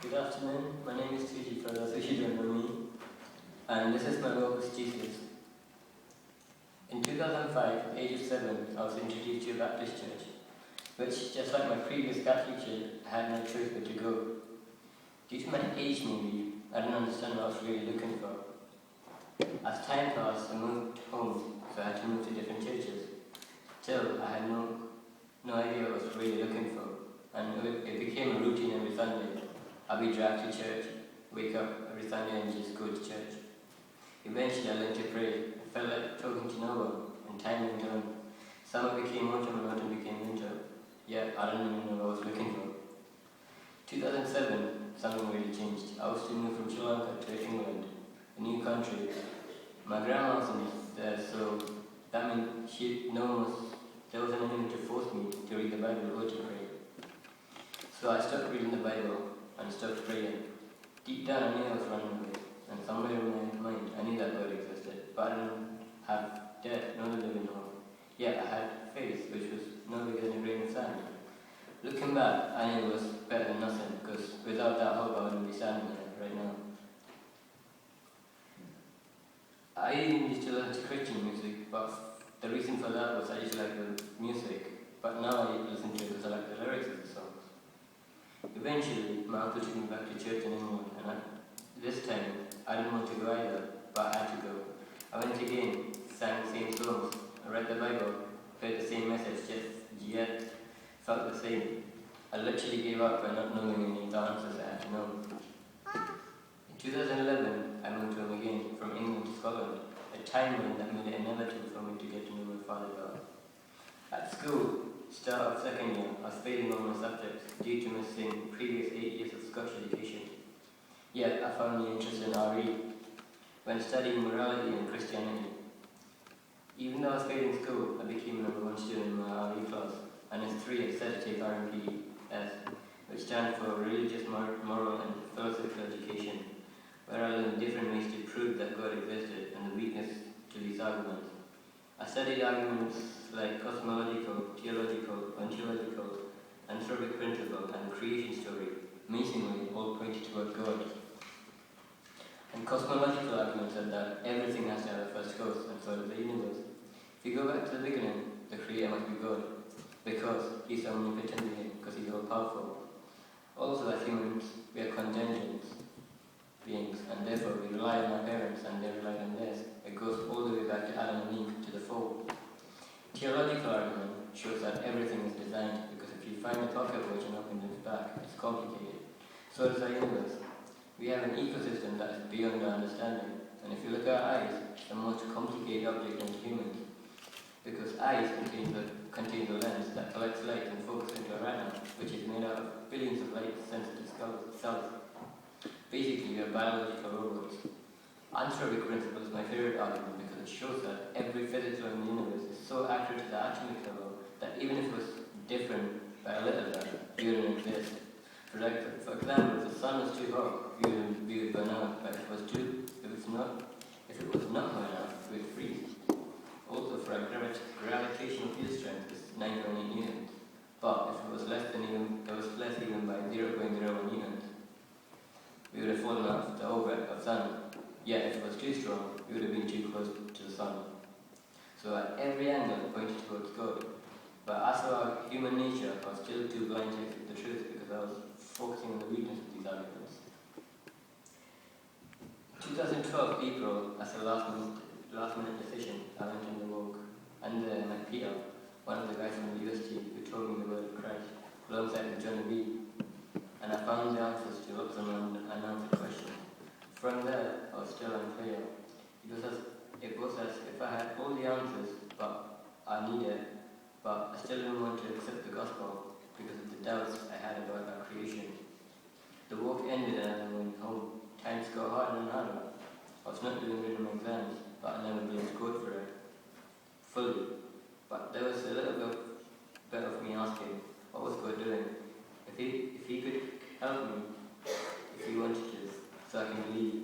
Good afternoon, my name is Thugi for those who don't know me, and this is my walk with Jesus. In 2005, age of 7, I was introduced to a Baptist church, which, just like my previous Catholic church, I had no choice but to go. Due to my age maybe, I didn't understand what I was really looking for. As time passed, I moved home, so I had to move to different churches. Still, I had no idea what I was really looking for, and it became a routine every Sunday. I'd be dragged to church, wake up every Sunday and just go to church. Eventually I learned to pray. I felt like talking to no one, and time went on. Summer became autumn and autumn became winter. Yet I didn't even know what I was looking for. 2007, something really changed. I was to move from Sri Lanka to England, a new country. My grandma wasn't there, so that meant there wasn't anyone to force me to read the Bible or to pray. So I stopped reading the Bible and stopped praying. Deep down I knew I was running away, and somewhere in my mind I knew that God existed, but I didn't have death nor the living hope. Yet I had faith, which was no bigger than a grain of sand. Looking back, I knew it was better than nothing, because without that hope I wouldn't be standing there right now. I even used to listen to Christian music, but the reason for that was I used to like the music, but now I listen to it because I like the lyrics of the songs. Eventually, my uncle took me back to church in England, and this time I didn't want to go either, but I had to go. I went again, sang the same songs, I read the Bible, heard the same message, yet felt the same. I literally gave up by not knowing any of the answers I had to know. In 2011, I moved home again from England to Scotland, a timeline that made it inevitable for me to get to know my Father God. At school, start of second year, I was failing all my subjects due to missing previous 8 years of Scottish education. Yet I found the interest in RE when studying morality and Christianity. Even though I was failing school, I became number one student in my RE class, and as 3 I decided to take RMPS, which stands for Religious, Moral and Philosophical Education, where I learned different ways to prove that God existed and the weakness to these arguments. I studied arguments like cosmological, theological, ontological, anthropic principle, and creation story. Amazingly, all pointed toward God. And cosmological arguments said that everything has to have a first cause, and so does the universe. If you go back to the beginning, the creator must be God, because he's omnipotent being, because he's all powerful. Also, as humans, we are contingent beings, and therefore we rely on our parents and they rely on theirs. It goes all the way back to Adam and Eve, to the fall. Theological argument shows that everything is designed, because if you find a pocket watch and open its back, it's complicated. So does our universe. We have an ecosystem that is beyond our understanding, and if you look at our eyes, it's the most complicated object in humans, because eyes contain the lens that collects light and focuses into a retina, which is made out of billions of light-sensitive cells. Basically, we are biological robots. Anthropic principle is my favorite argument because it shows that every physics law in the universe is so accurate to the atomic level that even if it was different by a little bit, we wouldn't exist. For example, if the sun was too hot, we would burn out, but if it was not hot enough, we would freeze. Also, for our gravitational field strength is 9.8 newtons, but if it was less even by 0.01 newtons, we would have fallen off the orbit of the sun. Yet if it was too strong, we would have been too close to the sun. So at every angle it pointed towards God. But as for our human nature, I was still too blind to accept the truth because I was focusing on the weakness of these arguments. 2012 April, as a last minute decision, I went on the walk, and I met Peter, one of the guys from the university who told me the word of Christ, alongside with John B. And I found the answers to lots of unanswered questions. From there, I was still unclear. It was as if I had all the answers, but I still didn't want to accept the gospel because of the doubts I had about our creation. The walk ended and I went home. Times got harder and harder. I was not doing good in my exams, but I never blamed God for it fully. But there was a little bit of me asking, what was God doing? If he could help me, if he wanted to, so I can believe.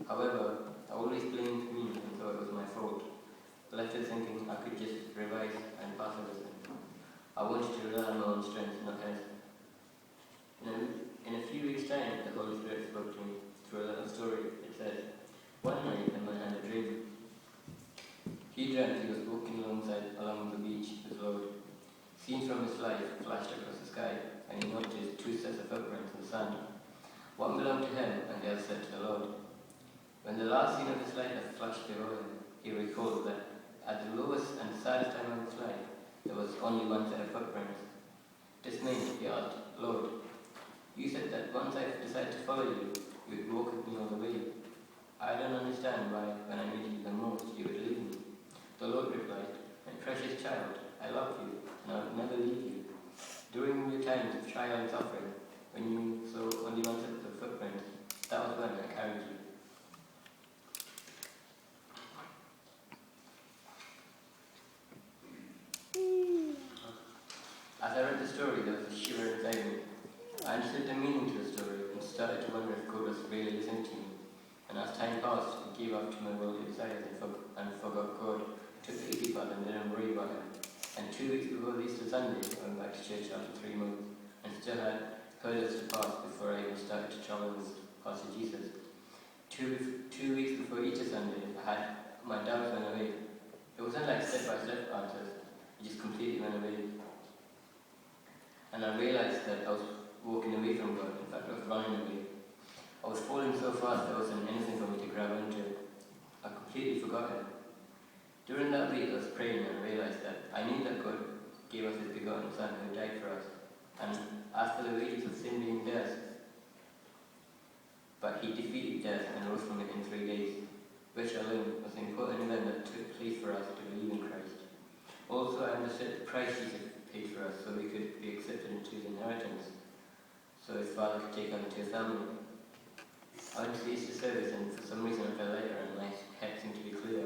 However, I always blamed me and thought it was my fault. Left it thinking I could just revise and pass everything. I wanted to rely on my own strength, not his. In a few weeks' time, the sand. One belonged to him, and the other said to the Lord. When the last scene of his life had flashed before him, he recalled that at the lowest and saddest time of his life, there was only one set of footprints. Dismayed, he asked, Lord, you said that once I decided to follow you, you would walk with me all the way. I don't understand why, when I needed you the most, you would leave me. The Lord replied, my precious child, I love you, and I would never leave you. During your times of trial and suffering, when you saw only one set of footprints, that was when I carried you. As I read the story, there was a shiver inside me. I understood the meaning to the story and started to wonder if God was really listening to me. And as time passed, I gave up to my worldly desires and forgot God, took the easy path and didn't worry about him. And 2 weeks before Easter Sunday, I went back to church after 3 months and still had hurdles to pass before I even started to travel with Pastor Jesus. Two weeks before Easter Sunday, my doubts went away. It wasn't like step-by-step answers, it just completely went away. And I realized that I was walking away from God. In fact, I was running away. I was falling so fast there wasn't anything for me to grab onto. I completely forgot Him. During that week, I was praying and I realized that I knew that God gave us His begotten Son who died for us. And as for the wages of sin being death, but He defeated death and rose from it in 3 days, which alone was an important event that took place for us to believe in Christ. Also, I understood the price Jesus paid for us so we could be accepted into His inheritance, so His Father could take us into His family. I went to the Easter service and for some reason I felt lighter and my head seemed to be clear.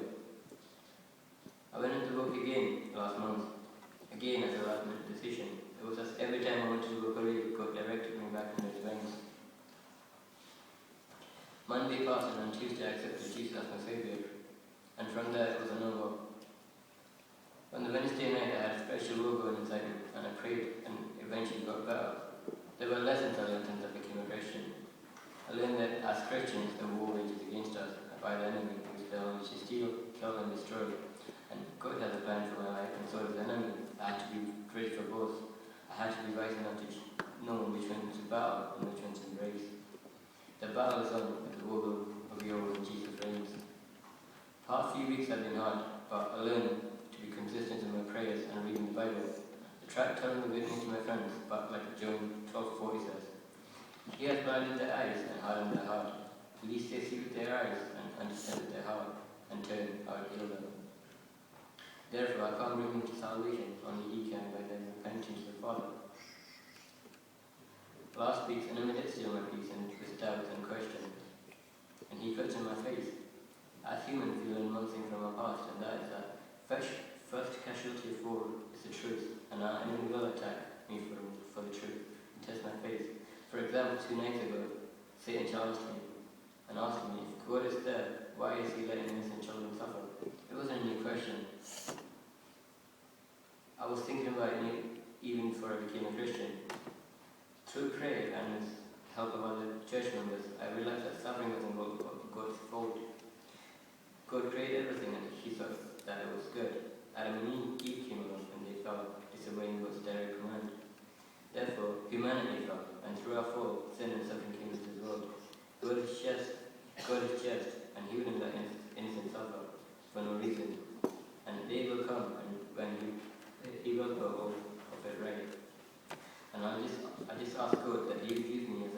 I went into work again last month, again as a last minute decision. It was as every time I went to work away, God directed me back into His wings. Monday passed and on Tuesday I accepted Jesus as my Saviour, and from there it was a no more. On the Wednesday night I had a special war going inside me and I prayed and eventually got better. There were lessons I learned since I became a Christian. I learned that as Christians the war rages against us by the enemy who is there only to steal, kill and destroy. And God has a plan for my life and so does the enemy. I had to be ready for both. I had to be wise enough to know which one to battle and which one to embrace. The battle is on, but the war will be over when Jesus reigns. The past few weeks have been hard, but I learned to be consistent in my prayers and reading the Bible. The track telling the witness to my friends, but like John 12:40 says, He has blinded their eyes and hardened their heart, lest they see with their eyes and understand with their heart, and turn, I will heal them. Therefore I can't bring them to salvation, only He can by their repentance to the Father. Last week, an enemy did steal my peace and with doubts and questions, and he cuts in my face. As human, we learn one thing from our past, and that is that first casualty of war is the truth, and our enemy will attack me for the truth and test my faith. For example, 2 nights ago, Satan challenged me and asked me, if God is there, why is He letting innocent children suffer? It wasn't a new question. I was thinking about it even before I became a Christian. Through prayer and with the help of other church members, I realized that suffering wasn't God's fault. God created everything and He thought that it was good. Adam and Eve came along and they fell, disobeying God's direct command. Therefore, humanity fell, and through our fall, sin and suffering came into the world. God is just, and He wouldn't let innocent suffer for no reason. And the day will come and when He will go all of it right. And I just ask God that He would use me as